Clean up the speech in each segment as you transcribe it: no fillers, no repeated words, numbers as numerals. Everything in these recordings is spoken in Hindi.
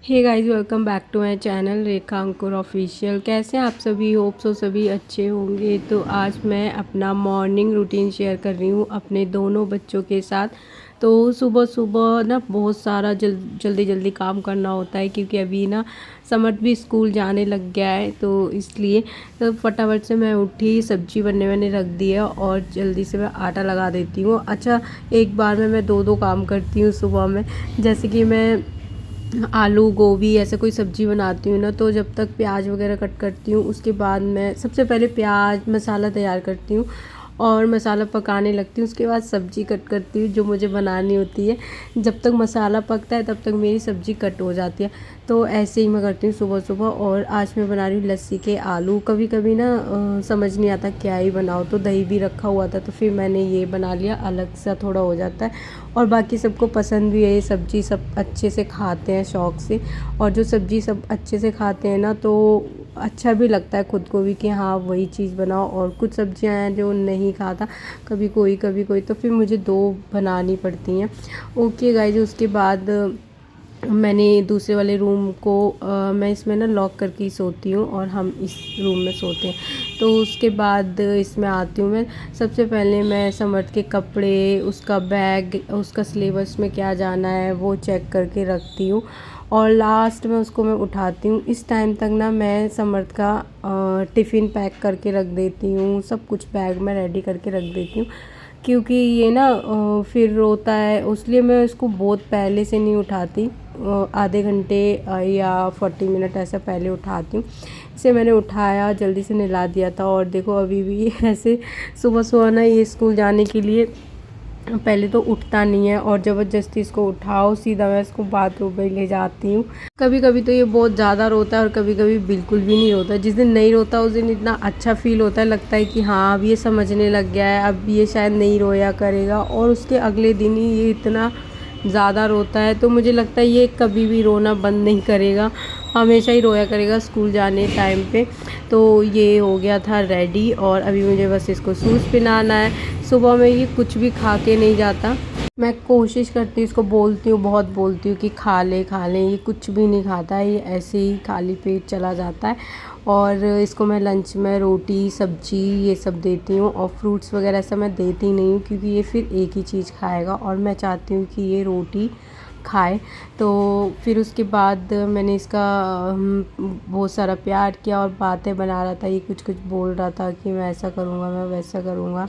Hey guys, welcome back to my channel Rekha Ankur official. कैसे हैं आप सभी? होप सो सभी अच्छे होंगे। तो आज मैं अपना मॉर्निंग रूटीन शेयर कर रही हूँ अपने दोनों बच्चों के साथ। तो सुबह सुबह ना बहुत सारा जल्दी जल्दी काम करना होता है, क्योंकि अभी ना समर भी स्कूल जाने लग गया है। तो इसलिए तो फटाफट से मैं उठी, सब्जी बनने मैंने रख दी है और जल्दी से मैं आटा लगा देती हूँ। अच्छा, एक बार में मैं दो काम करती हूँ सुबह में। जैसे कि मैं आलू गोभी ऐसे कोई सब्ज़ी बनाती हूँ ना, तो जब तक प्याज वगैरह कट करती हूँ उसके बाद मैं सबसे पहले प्याज मसाला तैयार करती हूँ और मसाला पकाने लगती हूँ। उसके बाद सब्ज़ी कट करती हूँ जो मुझे बनानी होती है। जब तक मसाला पकता है तब तक मेरी सब्ज़ी कट हो जाती है। तो ऐसे ही मैं करती हूँ सुबह सुबह। और आज मैं बना रही हूँ लस्सी के आलू। कभी कभी ना समझ नहीं आता क्या ही बनाओ, तो दही भी रखा हुआ था तो फिर मैंने ये बना लिया, अलग सा थोड़ा हो जाता है और बाकी सबको पसंद भी है ये सब्ज़ी, सब अच्छे से खाते हैं शौक़ से। और जो सब्ज़ी सब अच्छे से खाते हैं ना, तो अच्छा भी लगता है खुद को भी कि हाँ वही चीज़ बनाओ। और कुछ सब्जियां हैं जो नहीं खाता, कभी कोई, तो फिर मुझे दो बनानी पड़ती हैं। ओके गाइस, उसके बाद मैंने दूसरे वाले रूम को मैं इसमें ना लॉक करके ही सोती हूँ और हम इस रूम में सोते हैं। तो उसके बाद इसमें आती हूँ मैं। सबसे पहले मैं समर्थ के कपड़े, उसका बैग, उसका सिलेबस में क्या जाना है वो चेक करके रखती हूँ और लास्ट में उसको मैं उठाती हूँ। इस टाइम तक ना मैं समर्थ का टिफ़िन पैक करके रख देती हूँ, सब कुछ बैग में रेडी करके रख देती हूँ, क्योंकि ये ना फिर रोता है, इसलिए मैं इसको बहुत पहले से नहीं उठाती। आधे घंटे या 40 मिनट ऐसा पहले उठाती हूँ। इसे मैंने उठाया, जल्दी से नहला दिया था और देखो अभी भी ऐसे सुबह सुबह ना ये स्कूल जाने के लिए पहले तो उठता नहीं है और ज़बरदस्ती इसको उठाओ, सीधा मैं इसको बाथरूम में ले जाती हूँ। कभी कभी तो ये बहुत ज़्यादा रोता है और कभी कभी बिल्कुल भी नहीं रोता। जिस दिन नहीं रोता उस दिन इतना अच्छा फील होता है, लगता है कि हाँ अब ये समझने लग गया है, अब ये शायद नहीं रोया करेगा। और उसके अगले दिन ही ये इतना ज़्यादा रोता है, तो मुझे लगता है ये कभी भी रोना बंद नहीं करेगा, हमेशा ही रोया करेगा स्कूल जाने टाइम पे। तो ये हो गया था रेडी और अभी मुझे बस इसको शूज़ पहनाना है। सुबह में ये कुछ भी खा के नहीं जाता। मैं कोशिश करती हूँ, इसको बोलती हूँ, बहुत बोलती हूँ कि खा ले खा ले, ये कुछ भी नहीं खाता है, ये ऐसे ही खाली पेट चला जाता है। और इसको मैं लंच में रोटी सब्जी ये सब देती हूँ और फ्रूट्स वगैरह ऐसा मैं देती नहीं हूँ, क्योंकि ये फिर एक ही चीज़ खाएगा और मैं चाहती हूँ कि ये रोटी खाए। तो फिर उसके बाद मैंने इसका बहुत सारा प्यार किया और बातें बना रहा था, ये कुछ कुछ बोल रहा था कि मैं ऐसा करूँगा, मैं वैसा करूँगा।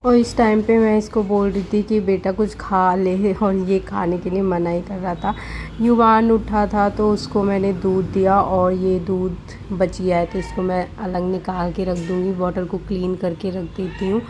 और इस टाइम पे मैं इसको बोल रही थी कि बेटा कुछ खा ले, और ये खाने के लिए मना ही कर रहा था। युवान उठा था तो उसको मैंने दूध दिया और ये दूध बच गया है तो इसको मैं अलग निकाल के रख दूँगी, बॉटल को क्लीन करके रख देती हूँ।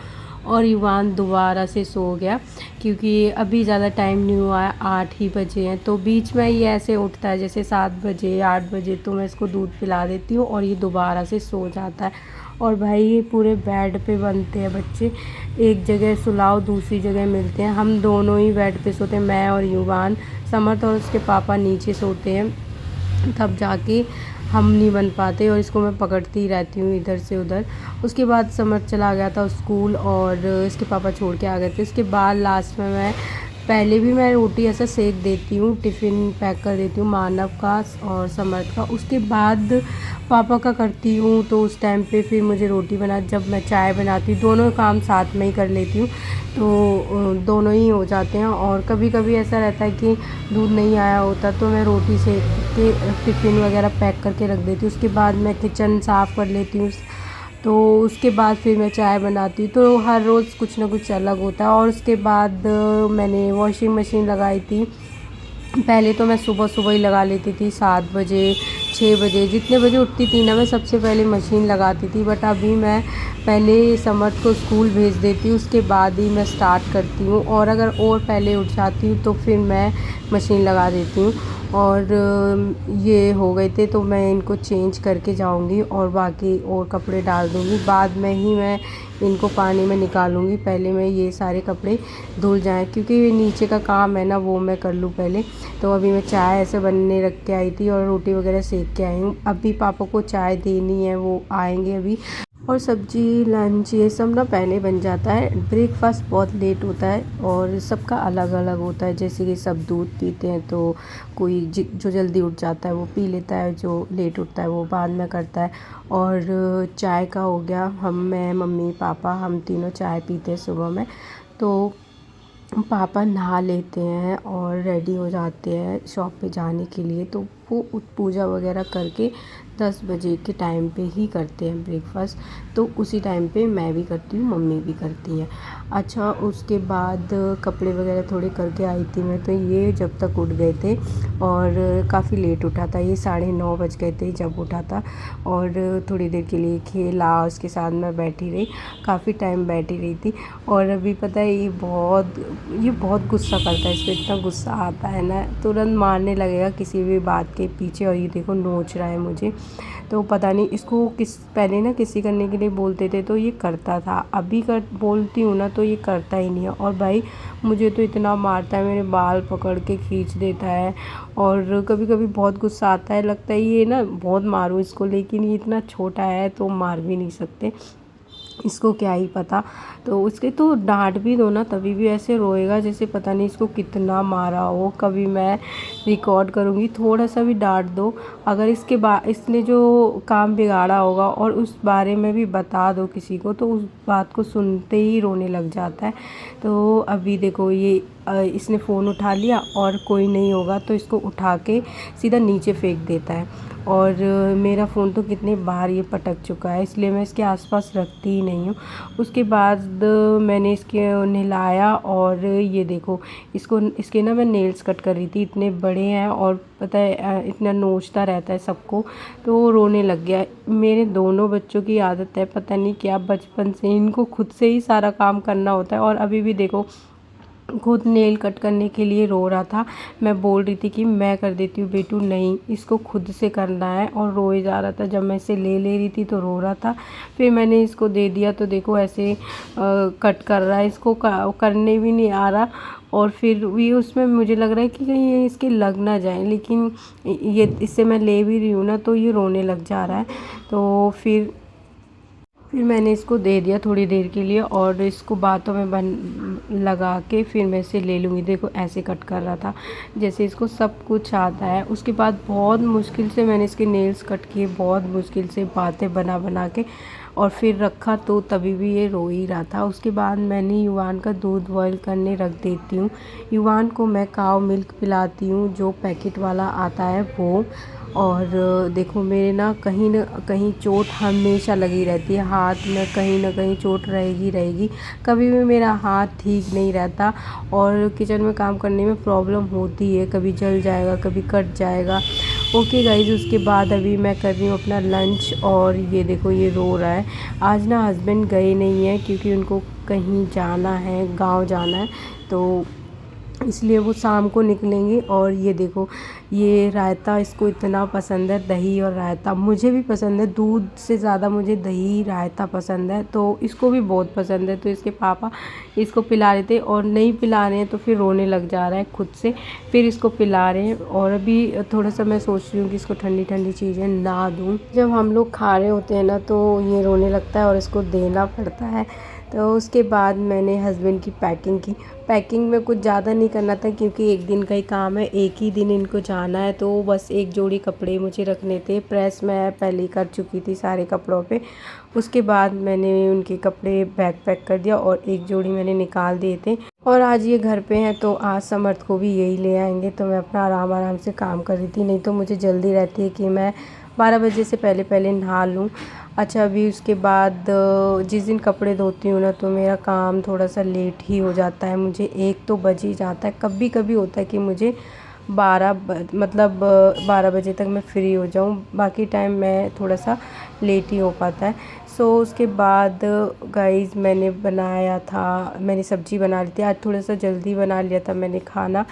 और युवान दोबारा से सो गया, क्योंकि अभी ज़्यादा टाइम नहीं हुआ है, 8 ही बजे हैं। तो बीच में ये ऐसे उठता है जैसे 7 बजे 8 बजे, तो मैं इसको दूध पिला देती हूँ और ये दोबारा से सो जाता है। और भाई ये पूरे बेड पे बनते हैं बच्चे, एक जगह सुलाओ दूसरी जगह मिलते हैं। हम दोनों ही बेड पे सोते हैं, मैं और युवान। समर्थ और उसके पापा नीचे सोते हैं, तब जाके हम नहीं बन पाते और इसको मैं पकड़ती ही रहती हूँ इधर से उधर। उसके बाद समर्थ चला गया था स्कूल और इसके पापा छोड़ के आ गए थे। उसके बाद लास्ट में मैं पहले भी मैं रोटी ऐसा सेक देती हूँ, टिफ़िन पैक कर देती हूँ मानव का और समर्थ का। उसके बाद पापा का करती हूँ, तो उस टाइम पे फिर मुझे रोटी बना, जब मैं चाय बनाती हूँ दोनों काम साथ में ही कर लेती हूँ, तो दोनों ही हो जाते हैं। और कभी कभी ऐसा रहता है कि दूध नहीं आया होता तो मैं रोटी सेक के टिफ़िन वगैरह पैक करके रख देती हूँ। उसके बाद मैं किचन साफ़ कर लेती हूँ, तो उसके बाद फिर मैं चाय बनाती हूँ। तो हर रोज़ कुछ ना कुछ अलग होता है। और उसके बाद मैंने वॉशिंग मशीन लगाई थी। पहले तो मैं सुबह सुबह ही लगा लेती थी, 7 बजे 6 बजे, जितने बजे उठती थी ना मैं सबसे पहले मशीन लगाती थी। बट अभी मैं पहले समर्थ को स्कूल भेज देती हूँ, उसके बाद ही मैं स्टार्ट करती हूँ। और अगर और पहले उठ जाती हूँ तो फिर मैं मशीन लगा देती हूँ। और ये हो गए थे तो मैं इनको चेंज करके जाऊंगी और बाकी और कपड़े डाल दूंगी, बाद में ही मैं इनको पानी में निकालूंगी। पहले मैं ये सारे कपड़े धुल जाएं, क्योंकि ये नीचे का काम है ना वो मैं कर लूँ पहले। तो अभी मैं चाय ऐसे बनने रख के आई थी और रोटी वगैरह सेक के आई हूँ। अभी पापा को चाय देनी है, वो आएंगे अभी। और सब्जी लंच ये सब ना पहले बन जाता है। ब्रेकफास्ट बहुत लेट होता है और सबका अलग अलग होता है। जैसे कि सब दूध पीते हैं तो कोई जो जल्दी उठ जाता है वो पी लेता है, जो लेट उठता है वो बाद में करता है। और चाय का हो गया, मैं मम्मी पापा हम तीनों चाय पीते हैं सुबह में। तो पापा नहा लेते हैं और रेडी हो जाते हैं शॉप पे जाने के लिए। तो वो पूजा वगैरह करके 10 बजे के टाइम पे ही करते हैं ब्रेकफास्ट। तो उसी टाइम पे मैं भी करती हूँ, मम्मी भी करती हैं। अच्छा, उसके बाद कपड़े वगैरह थोड़े करके आई थी मैं, तो ये जब तक उठ गए थे और काफ़ी लेट उठा था, ये 9:30 बज गए थे जब उठा था। और थोड़ी देर के लिए खेला, उसके साथ मैं बैठी रही, काफ़ी टाइम बैठी रही थी। और अभी पता है ये बहुत गुस्सा करता है, इसको इतना गुस्सा आता है ना, तुरंत मारने लगेगा किसी भी बात के पीछे। और ये देखो नोच रहा है मुझे। तो पता नहीं इसको पहले ना किसी करने के लिए बोलते थे तो ये करता था, अभी बोलती हूँ ना तो ये करता ही नहीं है। और भाई मुझे तो इतना मारता है, मेरे बाल पकड़ के खींच देता है। और कभी कभी बहुत गुस्सा आता है, लगता है ये ना बहुत मारूं इसको, लेकिन ये इतना छोटा है तो मार भी नहीं सकते, इसको क्या ही पता। तो उसके तो डांट भी दो ना तभी भी ऐसे रोएगा जैसे पता नहीं इसको कितना मारा हो। कभी मैं रिकॉर्ड करूँगी, थोड़ा सा भी डांट दो, अगर इसने जो काम बिगाड़ा होगा और उस बारे में भी बता दो किसी को, तो उस बात को सुनते ही रोने लग जाता है। तो अभी देखो ये इसने फ़ोन उठा लिया और कोई नहीं होगा तो इसको उठा के सीधा नीचे फेंक देता है। और मेरा फ़ोन तो कितने बार ये पटक चुका है, इसलिए मैं इसके आसपास रखती ही नहीं हूँ। उसके बाद मैंने इसके नहलाया और ये देखो इसके ना मैं नेल्स कट कर रही थी, इतने बड़े हैं और पता है इतना नोचता रहता है सबको, तो वो रोने लग गया। मेरे दोनों बच्चों की आदत है, पता नहीं क्या बचपन से इनको खुद से ही सारा काम करना होता है। और अभी भी देखो खुद नेल कट करने के लिए रो रहा था, मैं बोल रही थी कि मैं कर देती हूँ बेटू, नहीं इसको खुद से करना है, और रोए जा रहा था। जब मैं इसे ले रही थी तो रो रहा था, फिर मैंने इसको दे दिया तो देखो ऐसे कट कर रहा है, इसको करने भी नहीं आ रहा। और फिर भी उसमें मुझे लग रहा है कि कहीं ये इसके लग ना जाए, लेकिन ये इससे मैं ले भी रही हूँ ना तो ये रोने लग जा रहा है। तो फिर मैंने इसको दे दिया थोड़ी देर के लिए और इसको बातों में लगा के फिर मैं इसे ले लूँगी। देखो ऐसे कट कर रहा था जैसे इसको सब कुछ आता है। उसके बाद बहुत मुश्किल से मैंने इसके नेल्स कट किए, बहुत मुश्किल से बातें बना बना के, और फिर रखा तो तभी भी ये रो ही रहा था। उसके बाद मैंने युवान का दूध बॉयल करने रख देती हूँ। युवान को मैं काव मिल्क पिलाती हूँ, जो पैकेट वाला आता है वो। और देखो मेरे ना कहीं चोट हमेशा लगी रहती है, हाथ में कहीं ना कहीं चोट रहेगी। कभी भी मेरा हाथ ठीक नहीं रहता और किचन में काम करने में प्रॉब्लम होती है, कभी जल जाएगा कभी कट जाएगा। ओके गाइज, उसके बाद अभी मैं कर रही हूँ अपना लंच और ये देखो ये रो रहा है। आज ना हस्बैंड गए नहीं हैं क्योंकि उनको कहीं जाना है, गांव जाना है, तो इसलिए वो शाम को निकलेंगे। और ये देखो ये रायता इसको इतना पसंद है, दही और रायता। मुझे भी पसंद है, दूध से ज़्यादा मुझे दही रायता पसंद है, तो इसको भी बहुत पसंद है। तो इसके पापा इसको पिला रहे थे और नहीं पिला रहे हैं तो फिर रोने लग जा रहा है खुद से, फिर इसको पिला रहे हैं। और अभी थोड़ा सा मैं सोच रही हूँ कि इसको ठंडी ठंडी चीज़ें ना दूँ। जब हम लोग खा रहे होते हैं ना तो ये रोने लगता है और इसको देना पड़ता है। तो उसके बाद मैंने हस्बैंड की पैकिंग में कुछ ज़्यादा नहीं करना था क्योंकि एक दिन का ही काम है, एक ही दिन इनको जाना है, तो बस एक जोड़ी कपड़े मुझे रखने थे। प्रेस मैं पहले ही कर चुकी थी सारे कपड़ों पे। उसके बाद मैंने उनके कपड़े बैग पैक कर दिया और एक जोड़ी मैंने निकाल दिए थे। और आज ये घर पे हैं तो आज समर्थ को भी यही ले आएंगे, तो मैं अपना आराम से काम कर रही थी। नहीं तो मुझे जल्दी रहती है कि मैं 12 बजे से पहले नहा लूँ। अच्छा, अभी उसके बाद जिस दिन कपड़े धोती हूँ ना तो मेरा काम थोड़ा सा लेट ही हो जाता है, मुझे 1 तो बज ही जाता है। कभी कभी होता है कि मुझे 12 बजे तक मैं फ्री हो जाऊँ, बाकी टाइम मैं थोड़ा सा लेट ही हो पाता है। सो उसके बाद गाइस मैंने सब्ज़ी बना ली थी, आज थोड़ा सा जल्दी बना लिया था मैंने खाना,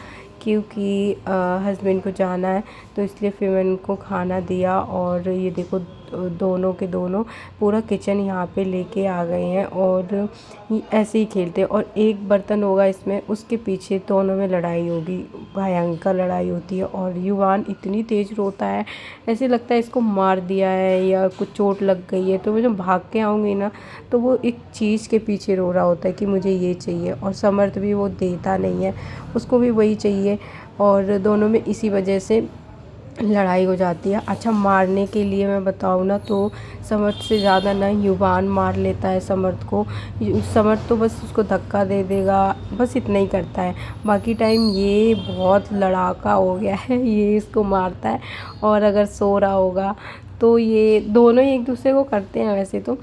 क्योंकि हस्बैंड को जाना है तो इसलिए फिर मैंने उनको खाना दिया। और ये देखो दोनों के दोनों पूरा किचन यहाँ पे लेके आ गए हैं और ऐसे ही खेलते हैं। और एक बर्तन होगा इसमें, उसके पीछे दोनों में लड़ाई होगी, भयंकर लड़ाई होती है। और युवान इतनी तेज़ रोता है, ऐसे लगता है इसको मार दिया है या कुछ चोट लग गई है। तो मैं जब भाग के आऊँगी ना तो वो एक चीज़ के पीछे रो रहा होता है कि मुझे ये चाहिए, और समर्थ भी वो देता नहीं है, उसको भी वही चाहिए। और दोनों में इसी वजह से लड़ाई हो जाती है। अच्छा, मारने के लिए मैं बताऊँ ना तो समर्थ से ज़्यादा ना युवान मार लेता है समर्थ को। समर्थ तो बस उसको धक्का दे देगा, बस इतना ही करता है। बाकी टाइम ये बहुत लड़ाका हो गया है, ये इसको मारता है। और अगर सो रहा होगा तो ये दोनों ही एक दूसरे को करते हैं वैसे तो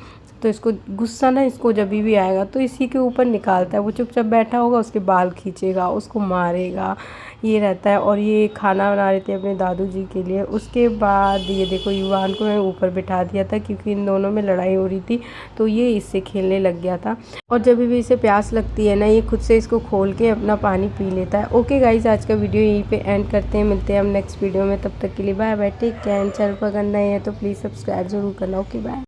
इसको गुस्सा ना इसको जब भी आएगा तो इसी के ऊपर निकालता है। वो चुपचाप बैठा होगा, उसके बाल खींचेगा, उसको मारेगा, ये रहता है। और ये खाना बना रहे थे अपने दादू जी के लिए। उसके बाद ये देखो, युवान को मैं ऊपर बिठा दिया था क्योंकि इन दोनों में लड़ाई हो रही थी, तो ये इससे खेलने लग गया था। और जब भी इसे प्यास लगती है ना, ये खुद से इसको खोल के अपना पानी पी लेता है। ओके गाइस, आज का वीडियो यहीं पे एंड करते हैं, मिलते हैं हम नेक्स्ट वीडियो में। तब तक के लिए bye bye, take care. Channel पर अगर नए हैं तो प्लीज़ सब्सक्राइब जरूर करना। Okay bye.